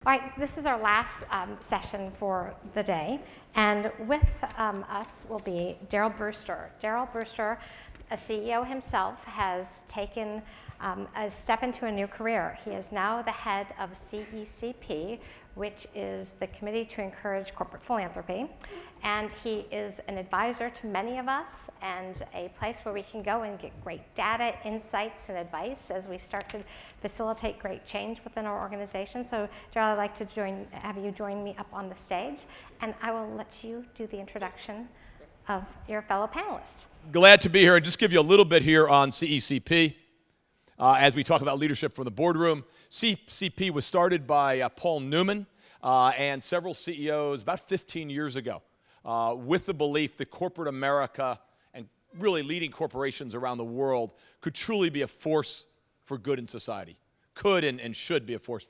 All right, this is our last session for the day, and with us will be Daryl Brewster. Daryl Brewster, a CEO himself, has taken a step into a new career. He is now the head of CECP, which is the Committee to Encourage Corporate Philanthropy, and he is an advisor to many of us and a place where we can go and get great data, insights, and advice as we start to facilitate great change within our organization. So, Daryl, I'd like to have you join me up on the stage, and I will let you do the introduction of your fellow panelists. Glad to be here and just give you a little bit here on CECP. As we talk about leadership from the boardroom, CECP was started by Paul Newman and several CEOs about 15 years ago with the belief that corporate America and really leading corporations around the world could truly be a force for good in society, could and should be a force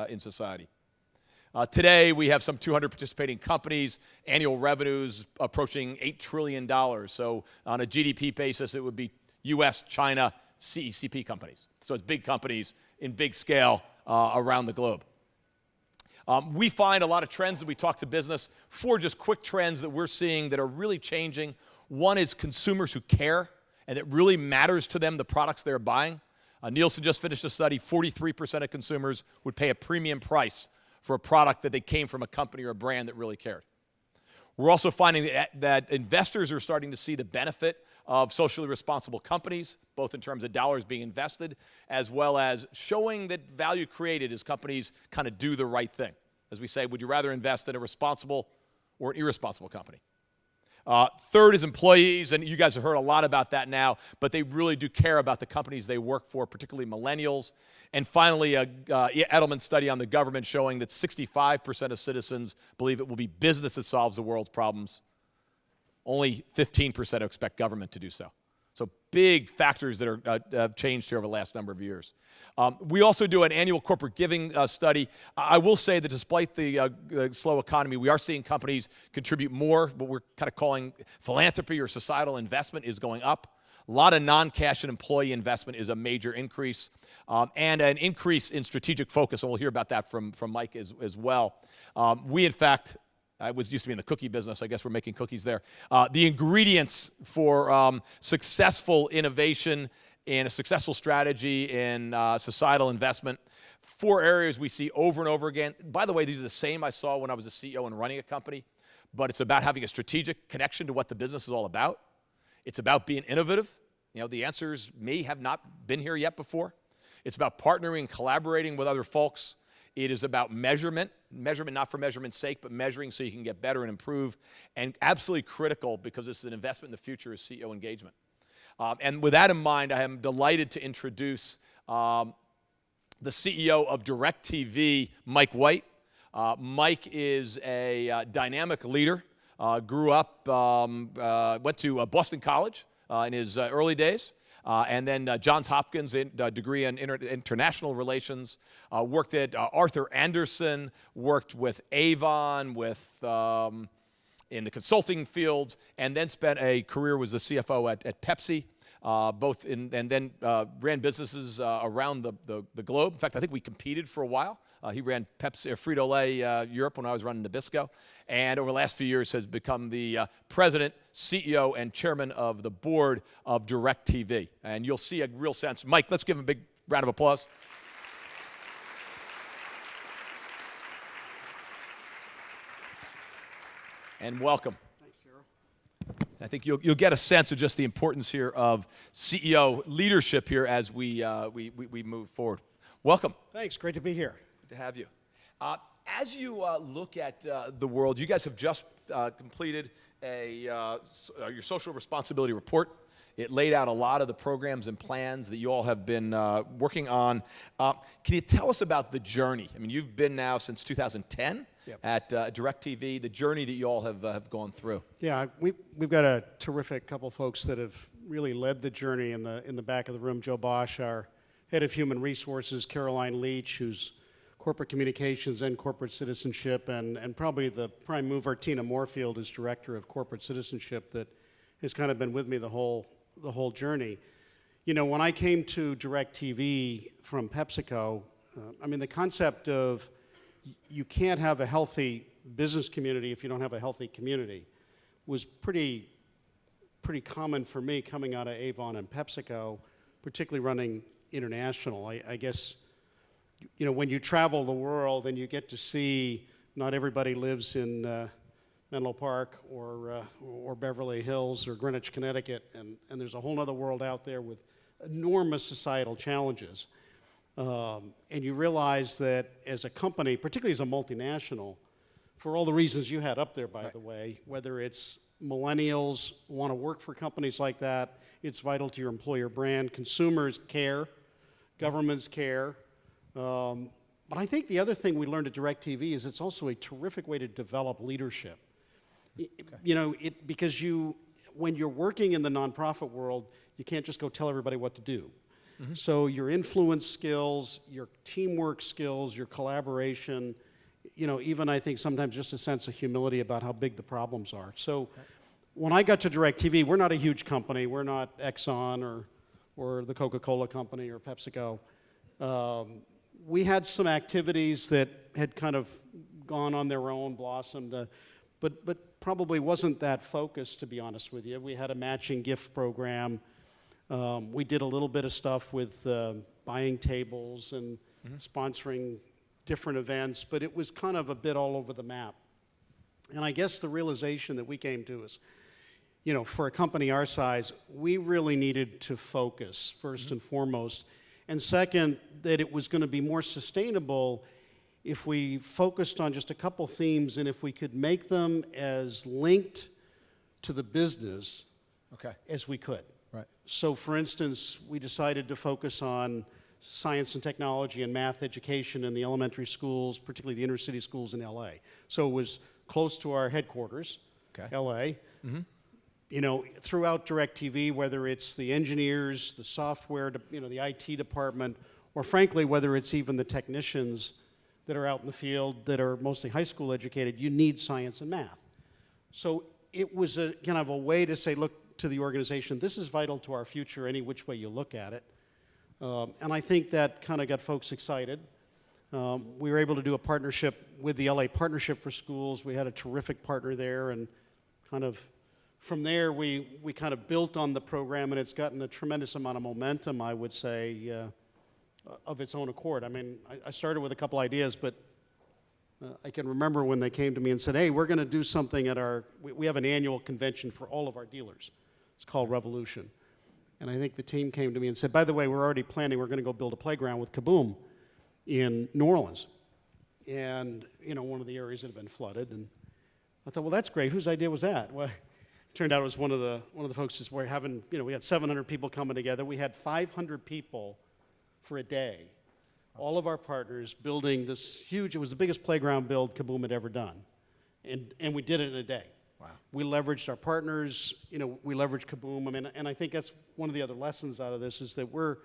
in society. Today, we have some 200 participating companies, annual revenues approaching $8 trillion. So on a GDP basis, it would be U.S., China, CECP companies. So it's big companies in big scale around the globe. We find a lot of trends that we talk to business. 4 just quick trends that we're seeing that are really changing. One is consumers who care, and it really matters to them the products they're buying. Nielsen just finished a study, 43% of consumers would pay a premium price for a product that they came from a company or a brand that really cared. We're also finding that investors are starting to see the benefit of socially responsible companies, both in terms of dollars being invested, as well as showing that value created as companies kind of do the right thing. As we say, would you rather invest in a responsible or an irresponsible company? Third is employees, and you guys have heard a lot about that now, but they really do care about the companies they work for, particularly millennials. And finally, a Edelman study on the government showing that 65% of citizens believe it will be business that solves the world's problems. Only 15% expect government to do so. So big factors that have changed here over the last number of years. We also do an annual corporate giving study. I will say that despite the slow economy, we are seeing companies contribute more. What we're kind of calling philanthropy or societal investment is going up. A lot of non-cash and employee investment is a major increase. And an increase in strategic focus, and we'll hear about that from Mike as well. We, in fact, I used to be in the cookie business. I guess we're making cookies there. The ingredients for successful innovation and a successful strategy in societal investment, 4 areas we see over and over again. By the way, these are the same I saw when I was a CEO and running a company, but it's about having a strategic connection to what the business is all about. It's about being innovative. You know, the answers may have not been here yet before. It's about partnering and collaborating with other folks. It is about measurement not for measurement's sake, but measuring so you can get better and improve. And absolutely critical, because this is an investment in the future, is CEO engagement. And with that in mind, I am delighted to introduce the CEO of DIRECTV, Mike White. Mike is a dynamic leader, grew up, went to Boston College in his early days. And then Johns Hopkins, degree in international relations, worked at Arthur Andersen, worked with Avon, in the consulting fields, and then spent a career as a CFO at Pepsi, and then ran businesses around the globe. In fact, I think we competed for a while. He ran Pepsi, Frito-Lay Europe when I was running Nabisco, and over the last few years has become the president, CEO, and chairman of the board of DIRECTV. And you'll see a real sense. Mike, let's give him a big round of applause. And welcome. Thanks, Daryl. I think you'll get a sense of just the importance here of CEO leadership here as we move forward. Welcome. Thanks. Great to be here. Good to have you. As you look at the world, you guys have just completed your social responsibility report. It laid out a lot of the programs and plans that you all have been working on. Can you tell us about the journey? I mean, you've been now since 2010 at DIRECTV, the journey that you all have gone through. Yeah, we've got a terrific couple folks that have really led the journey in the back of the room. Joe Bosch, our head of human resources, Caroline Leach, who's corporate communications and corporate citizenship, and probably the prime mover, Tina Moorfield, is director of corporate citizenship, that has kind of been with me the whole journey. You know, when I came to DIRECTV from PepsiCo, I mean, the concept of you can't have a healthy business community if you don't have a healthy community was pretty common for me coming out of Avon and PepsiCo, particularly running international. I guess, you know, when you travel the world and you get to see not everybody lives in Menlo Park or Beverly Hills or Greenwich, Connecticut, and there's a whole other world out there with enormous societal challenges. And you realize that as a company, particularly as a multinational, for all the reasons you had up there, by the way, whether it's millennials want to work for companies like that, it's vital to your employer brand, consumers care, governments care. But I think the other thing we learned at DIRECTV is it's also a terrific way to develop leadership. You know, because when you're working in the nonprofit world, you can't just go tell everybody what to do. So your influence skills, your teamwork skills, your collaboration, you know, even I think sometimes just a sense of humility about how big the problems are. So when I got to DIRECTV, we're not a huge company. We're not Exxon or the Coca-Cola company or PepsiCo. We had some activities that had kind of gone on their own, blossomed, but probably wasn't that focused, to be honest with you. We had a matching gift program. We did a little bit of stuff with buying tables and sponsoring different events, but it was kind of a bit all over the map. And I guess the realization that we came to is, you know, for a company our size, we really needed to focus first and foremost. And second, that it was going to be more sustainable if we focused on just a couple themes and if we could make them as linked to the business as we could. Right. So for instance, we decided to focus on science and technology and math education in the elementary schools, particularly the inner city schools in LA. So it was close to our headquarters, LA. You know, throughout DIRECTV, whether it's the engineers, the software, you know, the IT department, or frankly, whether it's even the technicians that are out in the field that are mostly high school educated, you need science and math. So it was a kind of a way to say, look to the organization, this is vital to our future any which way you look at it. And I think that kind of got folks excited. We were able to do a partnership with the LA Partnership for Schools. We had a terrific partner there, and kind of from there we kind of built on the program, and it's gotten a tremendous amount of momentum, I would say, of its own accord. I mean, I started with a couple ideas, but I can remember when they came to me and said, hey, we're going to do something at we have an annual convention for all of our dealers. It's called Revolution. And I think the team came to me and said, by the way, we're already planning, we're going to go build a playground with Kaboom in New Orleans. And, you know, one of the areas that had been flooded. And I thought, well, that's great. Whose idea was that? Well, it turned out it was one of the folks that were having, you know, we had 700 people coming together. We had 500 people for a day. All of our partners building this huge, it was the biggest playground build Kaboom had ever done. And we did it in a day. Wow. We leveraged our partners, you know, we leveraged Kaboom. I mean, and I think that's one of the other lessons out of this is that we're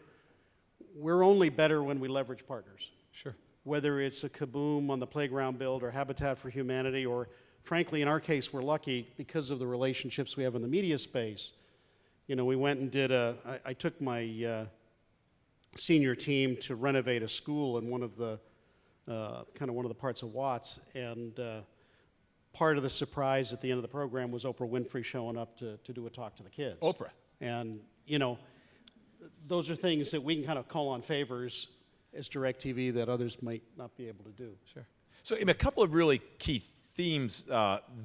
only better when we leverage partners. Sure. Whether it's a Kaboom on the playground build or Habitat for Humanity, or frankly, in our case, we're lucky because of the relationships we have in the media space. You know, we went and did I took my senior team to renovate a school in one of the parts of Watts, and part of the surprise at the end of the program was Oprah Winfrey showing up to do a talk to the kids. Oprah. And, you know, those are things that we can kind of call on favors as DIRECTV that others might not be able to do. Sure. So a couple of really key themes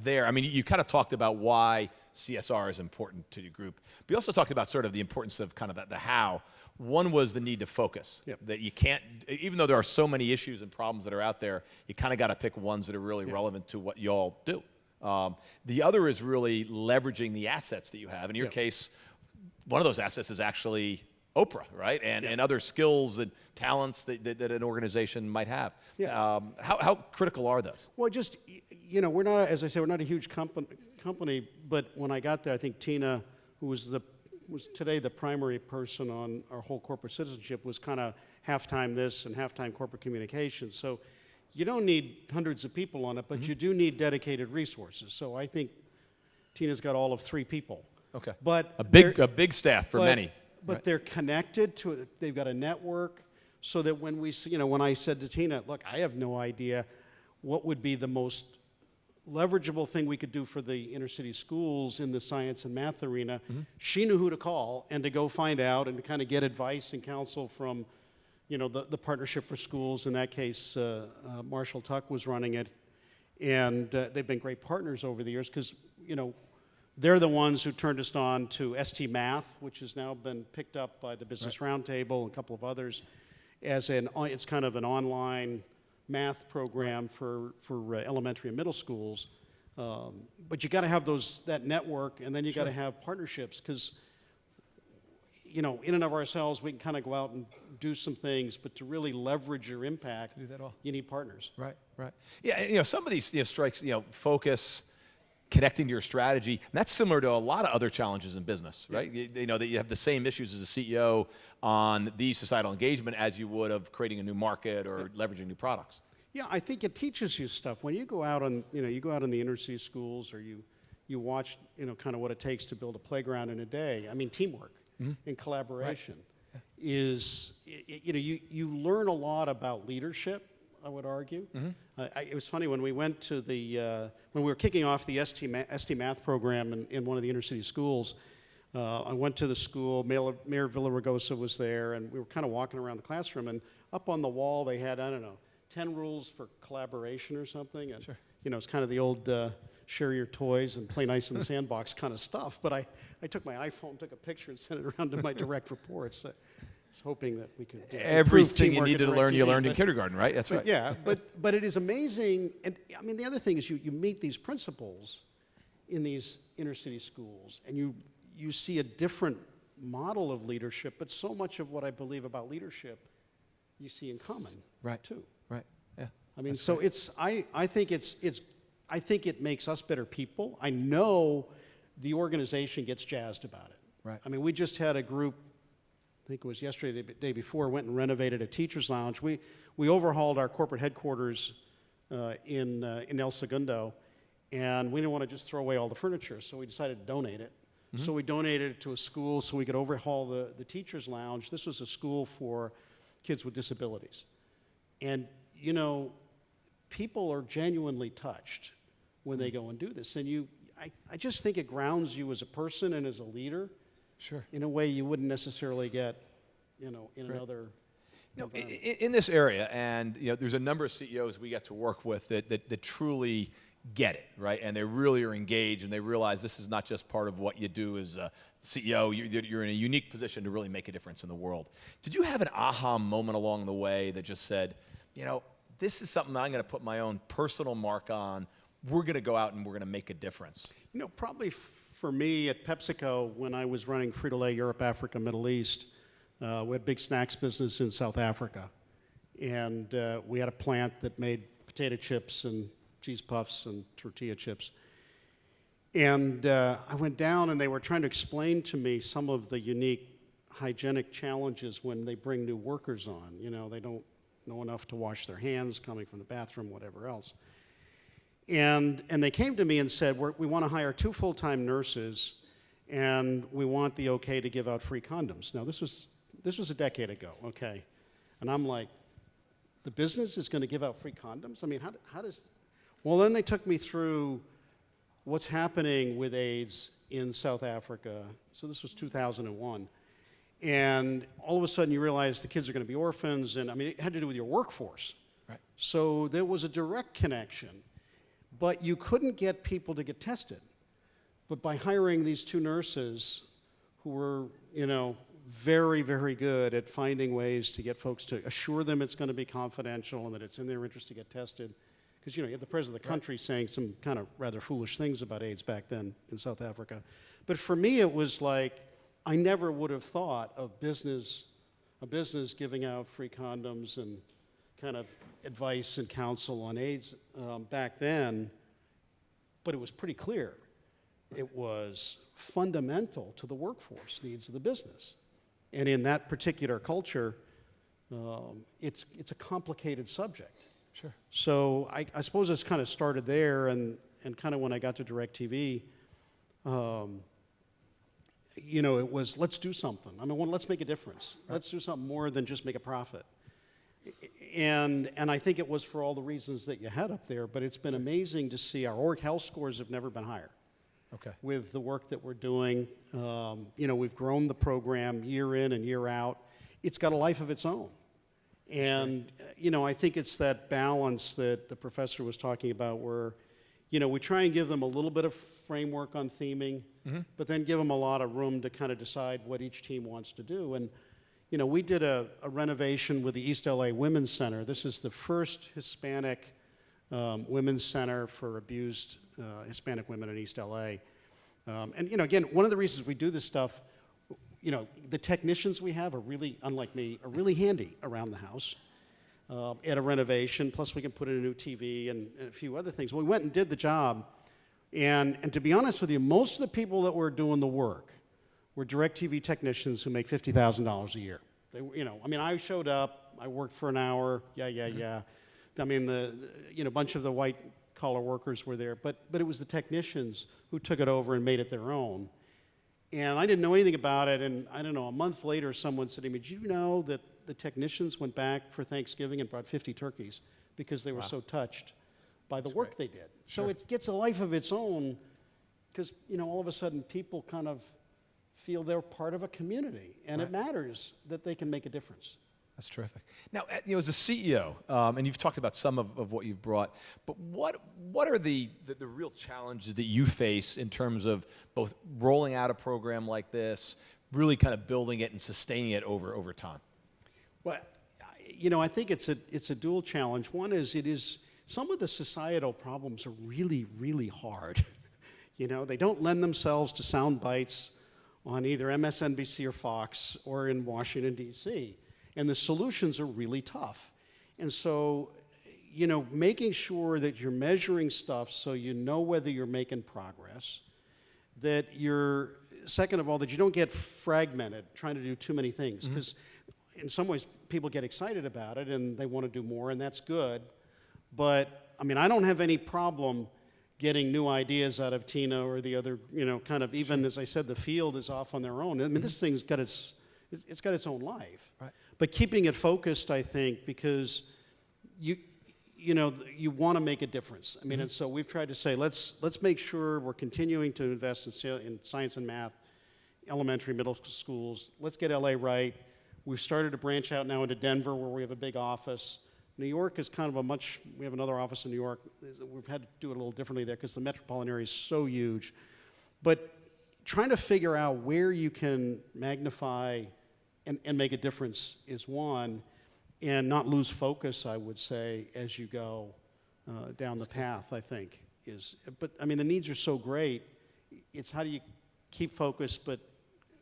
there. I mean, you kind of talked about why CSR is important to your group, but you also talked about sort of the importance of kind of the how. One was the need to focus. Yep. That you can't, even though there are so many issues and problems that are out there, you kind of got to pick ones that are really relevant to what y'all do. The other is really leveraging the assets that you have. In your case, one of those assets is actually Oprah, right? And other skills and talents that an organization might have. Yeah. How critical are those? Well, just, you know, we're not, as I say, we're not a huge company, but when I got there, I think Tina, who was today the primary person on our whole corporate citizenship, was kind of half-time this and half-time corporate communications. So you don't need hundreds of people on it, but you do need dedicated resources. So I think Tina's got all of 3 people. Okay. But a big staff for many. But right. They're connected to it. They've got a network, so that when we, you know, when I said to Tina, look, I have no idea what would be the most leverageable thing we could do for the inner city schools in the science and math arena. She knew who to call and to go find out and to kind of get advice and counsel from, the Partnership for Schools. In that case, Marshall Tuck was running it. And they've been great partners over the years because, they're the ones who turned us on to ST Math, which has now been picked up by the Business Roundtable and a couple of others as it's kind of an online math program for elementary and middle schools. But you got to have that network, and then you got to have partnerships because, in and of ourselves, we can kind of go out and do some things, but to really leverage your impact, do that all. You need partners. Right. Yeah, some of these strikes, focus, connecting to your strategy, and that's similar to a lot of other challenges in business, right? That you have the same issues as a CEO on the societal engagement as you would of creating a new market or leveraging new products. Yeah, I think it teaches you stuff. When you go out on, you go out in the inner city schools, or you watch, kind of what it takes to build a playground in a day. I mean, teamwork and collaboration is, you learn a lot about leadership, I would argue. It was funny when we went to when we were kicking off the ST Math program in one of the inner city schools. I went to the school, Mayor Villaraigosa was there, and we were kind of walking around the classroom, and up on the wall they had, 10 rules for collaboration or something. And, it's kind of the old share your toys and play nice in the sandbox kind of stuff. But I took my iPhone, took a picture, and sent it around to my direct reports. I was hoping that we could everything you needed to learn, you learned in kindergarten, right? That's right. Yeah, but it is amazing. And I mean, the other thing is you meet these principals in these inner city schools, and you see a different model of leadership, but so much of what I believe about leadership you see in common, too. Right. Yeah. I mean, so I think it makes us better people. I know the organization gets jazzed about it. Right. I mean, we just had a group, I think it was yesterday, the day before, went and renovated a teacher's lounge. We overhauled our corporate headquarters in El Segundo, and we didn't want to just throw away all the furniture, so we decided to donate it. So we donated it to a school so we could overhaul the teacher's lounge. This was a school for kids with disabilities. And, people are genuinely touched when they go and do this. And I just think it grounds you as a person and as a leader in a way you wouldn't necessarily get, in another in this area, and there's a number of CEOs we get to work with that truly get it, right? And they really are engaged, and they realize this is not just part of what you do as a CEO. You're in a unique position to really make a difference in the world. Did you have an aha moment along the way that just said, this is something that I'm going to put my own personal mark on. We're going to go out and we're going to make a difference? Probably for me at PepsiCo, when I was running Frito-Lay Europe, Africa, Middle East, we had a big snacks business in South Africa. And we had a plant that made potato chips and cheese puffs and tortilla chips. And I went down, and they were trying to explain to me some of the unique hygienic challenges when they bring new workers on. They don't know enough to wash their hands coming from the bathroom, whatever else. And they came to me and said, we want to hire 2 full-time nurses, and we want the okay to give out free condoms. Now, this was a decade ago, okay? And I'm like, the business is going to give out free condoms? I mean, how does... Well, then they took me through what's happening with AIDS in South Africa. So this was 2001. And all of a sudden you realize the kids are going to be orphans, and I mean, it had to do with your workforce. Right. So there was a direct connection, but you couldn't get people to get tested. But by hiring these 2 nurses who were, very, very good at finding ways to get folks to assure them it's going to be confidential and that it's in their interest to get tested. Because, you had the president of the country saying some kind of rather foolish things about AIDS back then in South Africa. But for me, it was like, I never would have thought of a business giving out free condoms and kind of advice and counsel on AIDS back then, but it was pretty clear. It was fundamental to the workforce needs of the business. And in that particular culture, it's a complicated subject. Sure. So I suppose it's kind of started there, and kind of when I got to DIRECTV, it was, let's do something. I mean, let's make a difference. Right. Let's do something more than just make a profit. And I think it was for all the reasons that you had up there, but it's been amazing to see our org health scores have never been higher. Okay. With the work that we're doing. We've grown the program year in and year out. It's got a life of its own. And, I think it's that balance that the professor was talking about where, we try and give them a little bit of framework on theming, but then give them a lot of room to kind of decide what each team wants to do. And, we did a renovation with the East LA Women's Center. This is the first Hispanic women's center for abused Hispanic women in East LA. Again, one of the reasons we do this stuff, the technicians we have are really, unlike me, are really handy around the house at a renovation. Plus, we can put in a new TV and a few other things. We went and did the job. And to be honest with you, most of the people that were doing the work were DIRECTV technicians who make $50,000 a year. I showed up, I worked for an hour, yeah. I mean, a bunch of the white-collar workers were there, but it was the technicians who took it over and made it their own. And I didn't know anything about it, and I don't know, a month later, someone said to me, did you know that the technicians went back for Thanksgiving and brought 50 turkeys because they were so touched by the work they did? Sure. So it gets a life of its own because, all of a sudden, people kind of feel they're part of a community, and it matters that they can make a difference. That's terrific. Now, as a CEO, and you've talked about some of what you've brought, but what are the real challenges that you face in terms of both rolling out a program like this, really kind of building it and sustaining it over time? Well, I think it's a dual challenge. One is some of the societal problems are really, really hard. They don't lend themselves to sound bites on either MSNBC or Fox or in Washington, D.C., and the solutions are really tough. And so, making sure that you're measuring stuff so you know whether you're making progress, that you're, second of all, that you don't get fragmented trying to do too many things, because in some ways people get excited about it and they want to do more, and that's good. But, I don't have any problem getting new ideas out of Tina or the other, kind of, even as I said, the field is off on their own. This thing's got it's got its own life. Right. But keeping it focused, I think, because you want to make a difference. And so we've tried to say, let's make sure we're continuing to invest in science and math, elementary, middle schools. Let's get LA right. We've started to branch out now into Denver, where we have a big office. New York is kind of we have another office in New York. We've had to do it a little differently there because the metropolitan area is so huge. But trying to figure out where you can magnify and make a difference is one, and not lose focus, I would say, as you go down the path, I think, is. But, the needs are so great. It's how do you keep focused but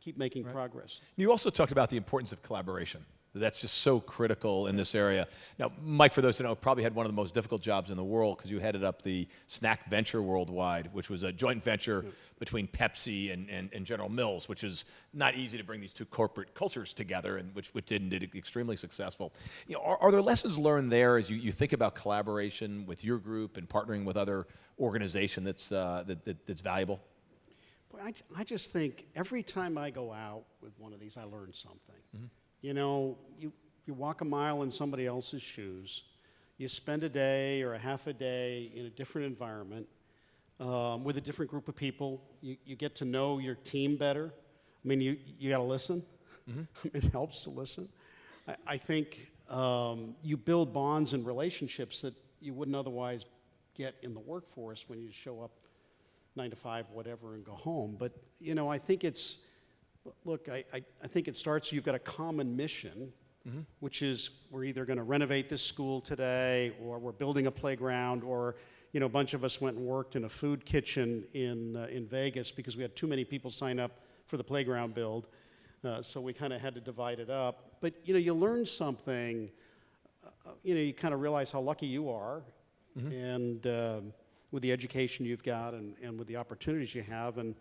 keep making progress. You also talked about the importance of collaboration. That's just so critical in this area. Now, Mike, for those who know, probably had one of the most difficult jobs in the world because you headed up the Snack Venture Worldwide, which was a joint venture between Pepsi and General Mills, which is not easy to bring these two corporate cultures together, and which did extremely successful. Are there lessons learned there as you think about collaboration with your group and partnering with other organization that's valuable? Well, I just think every time I go out with one of these, I learn something. You walk a mile in somebody else's shoes. You spend a day or a half a day in a different environment with a different group of people. You get to know your team better. You got to listen. It helps to listen. I think you build bonds and relationships that you wouldn't otherwise get in the workforce when you show up 9 to 5, whatever, and go home. But, I think it's, look, I think it starts, you've got a common mission, which is we're either going to renovate this school today, or we're building a playground, or, a bunch of us went and worked in a food kitchen in Vegas because we had too many people sign up for the playground build. So we kind of had to divide it up. But, you learn something, you kind of realize how lucky you are, and with the education you've got and with the opportunities you have. And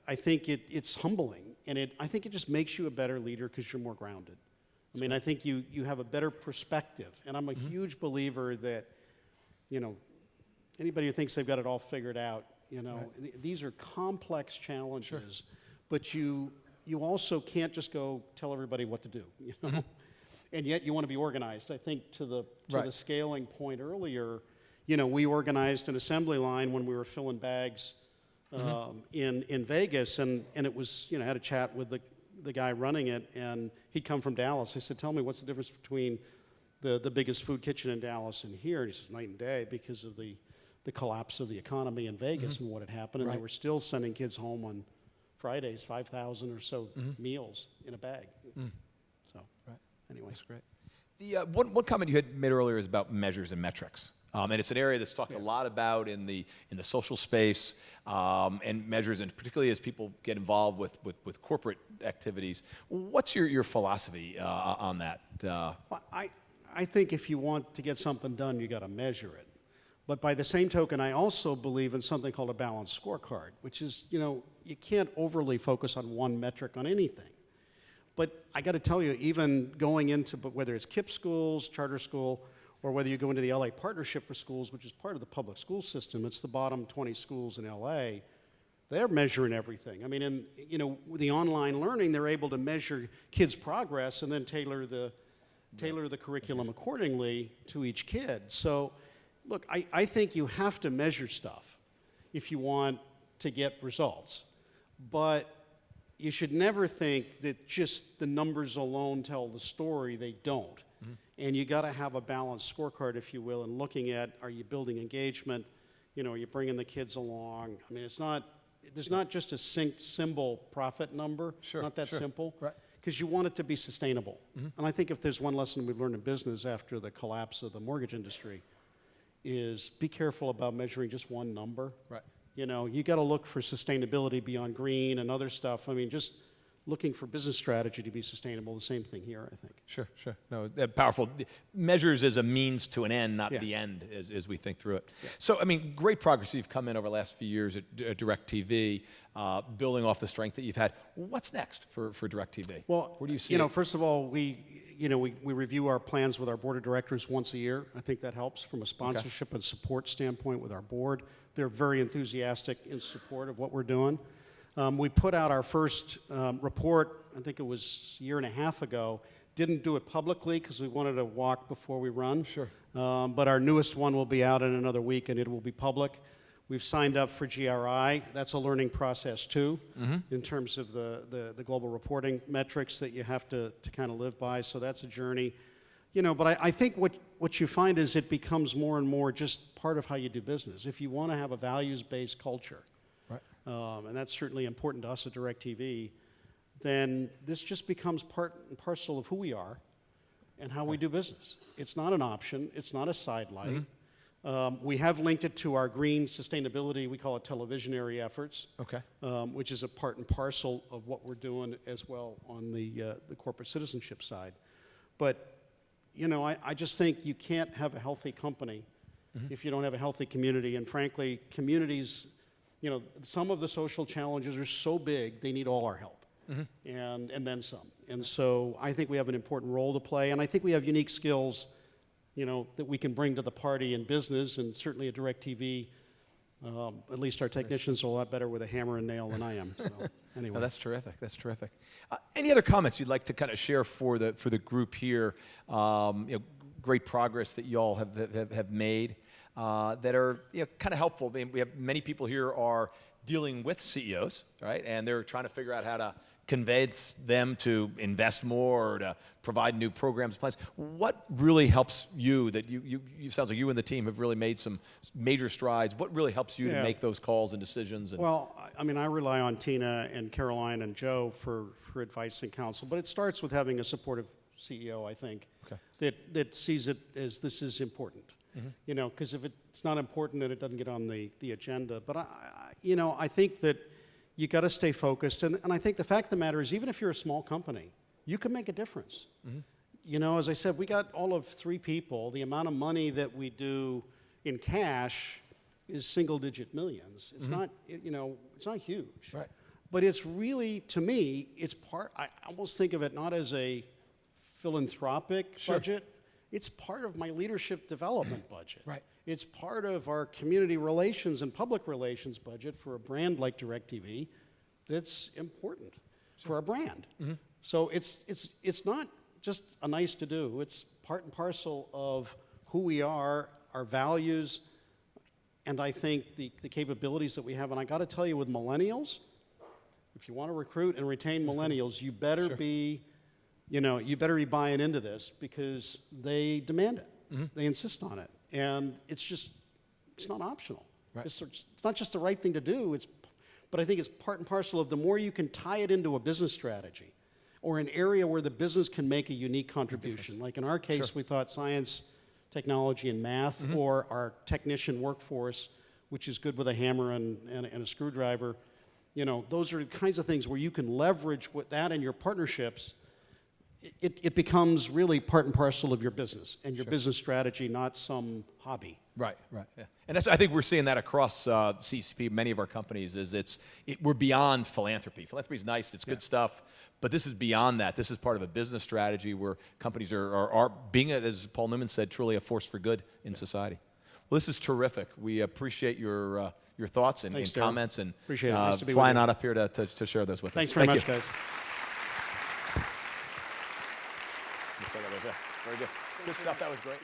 I think it's humbling, and I think it just makes you a better leader because you're more grounded. I think you have a better perspective, and I'm a huge believer that, anybody who thinks they've got it all figured out, these are complex challenges, but you also can't just go tell everybody what to do, and yet you want to be organized. I think to the Right. scaling point earlier, we organized an assembly line when we were filling bags in Vegas, and it was, I had a chat with the guy running it, and he'd come from Dallas. I said, tell me, what's the difference between the biggest food kitchen in Dallas and here? And he says, night and day, because of the collapse of the economy in Vegas and what had happened, and Right. they were still sending kids home on Fridays, 5,000 or so meals in a bag. So, Right. anyway. That's great. The one comment you had made earlier is about measures and metrics, and it's an area that's talked a lot about in the social space, and measures, and particularly as people get involved with corporate activities. What's your philosophy on that? Well, I think if you want to get something done, you got to measure it. But by the same token, I also believe in something called a balanced scorecard, which is, you can't overly focus on one metric on anything. But I got to tell you, even going into, whether it's KIPP schools, charter school, or whether you go into the LA Partnership for Schools, which is part of the public school system, it's the bottom 20 schools in LA, they're measuring everything. I mean, with the online learning, they're able to measure kids' progress and then tailor the curriculum accordingly to each kid. So, look, I think you have to measure stuff if you want to get results. But you should never think that just the numbers alone tell the story. They don't. And you got to have a balanced scorecard, if you will, and looking at, are you building engagement? Are you bringing the kids along? I mean, there's not just a symbol profit number. Sure, not that sure. simple. Right. Because you want it to be sustainable. And I think if there's one lesson we've learned in business after the collapse of the mortgage industry, is be careful about measuring just one number. Right. You got to look for sustainability beyond green and other stuff. I mean, just looking for business strategy to be sustainable, the same thing here, I think. Sure. No, powerful. Measures as a means to an end, not Yeah. the end, as we think through it. Yeah. So, I mean, great progress you've come in over the last few years at DIRECTV, building off the strength that you've had. What's next for DIRECTV? Well, where do you see it? first of all, we review our plans with our board of directors once a year. I think that helps from a sponsorship and support standpoint with our board. They're very enthusiastic in support of what we're doing. We put out our first report, I think it was a year and a half ago. Didn't do it publicly because we wanted to walk before we run. Sure. But our newest one will be out in another week, and it will be public. We've signed up for GRI. That's a learning process too, in terms of the global reporting metrics that you have to kind of live by. So that's a journey. But I think what you find is it becomes more and more just part of how you do business. If you want to have a values-based culture, and that's certainly important to us at DIRECTV, then this just becomes part and parcel of who we are and how we do business. It's not an option. It's not a sidelight. We have linked it to our green sustainability, we call it televisionary efforts, which is a part and parcel of what we're doing as well on the corporate citizenship side. But, I just think you can't have a healthy company if you don't have a healthy community. And frankly, communities, some of the social challenges are so big, they need all our help. And then some. And so I think we have an important role to play, and I think we have unique skills, that we can bring to the party in business, and certainly at DIRECTV, at least our technicians are a lot better with a hammer and nail than I am. So anyway. No, that's terrific. That's terrific. Any other comments you'd like to kind of share for the group here? Great progress that you all have made that are kind of helpful. I mean, we have many people here are dealing with CEOs, right? And they're trying to figure out how to convince them to invest more or to provide new programs, plans. What really helps you that you sounds like you and the team have really made some major strides. What really helps you to make those calls and decisions? Well, I mean, I rely on Tina and Caroline and Joe for advice and counsel, but it starts with having a supportive CEO, I think, that sees it as this is important. Because if it's not important, then it doesn't get on the agenda. But I think that you got to stay focused, and I think the fact of the matter is, even if you're a small company, you can make a difference. As I said, we got all of 3 people. The amount of money that we do in cash is single-digit millions. It's not, it's not huge. Right. But it's really, to me, it's part. I almost think of it not as a philanthropic budget. It's part of my leadership development budget. Right. It's part of our community relations and public relations budget for a brand like DIRECTV that's important for our brand. So it's not just a nice to do. It's part and parcel of who we are, our values, and I think the capabilities that we have. And I got to tell you, with millennials, if you want to recruit and retain millennials, you better be, you better be buying into this, because they demand it. They insist on it. And it's not optional. Right. It's not just the right thing to do, but I think it's part and parcel of the more you can tie it into a business strategy or an area where the business can make a unique contribution. Like in our case, we thought science, technology, and math, or our technician workforce, which is good with a hammer and a screwdriver. Those are the kinds of things where you can leverage with that and your partnerships. It becomes really part and parcel of your business and your business strategy, not some hobby. Right. Yeah. And I think we're seeing that across CECP, many of our companies, we're beyond philanthropy. Philanthropy is nice, it's good stuff, but this is beyond that. This is part of a business strategy where companies are being, as Paul Newman said, truly a force for good in society. Well, this is terrific. We appreciate your thoughts and Thanks, comments, and appreciate it. Nice to be flying with you. on up here to share those with us. Thanks very much, you. guys. Very good. Good stuff. That was great.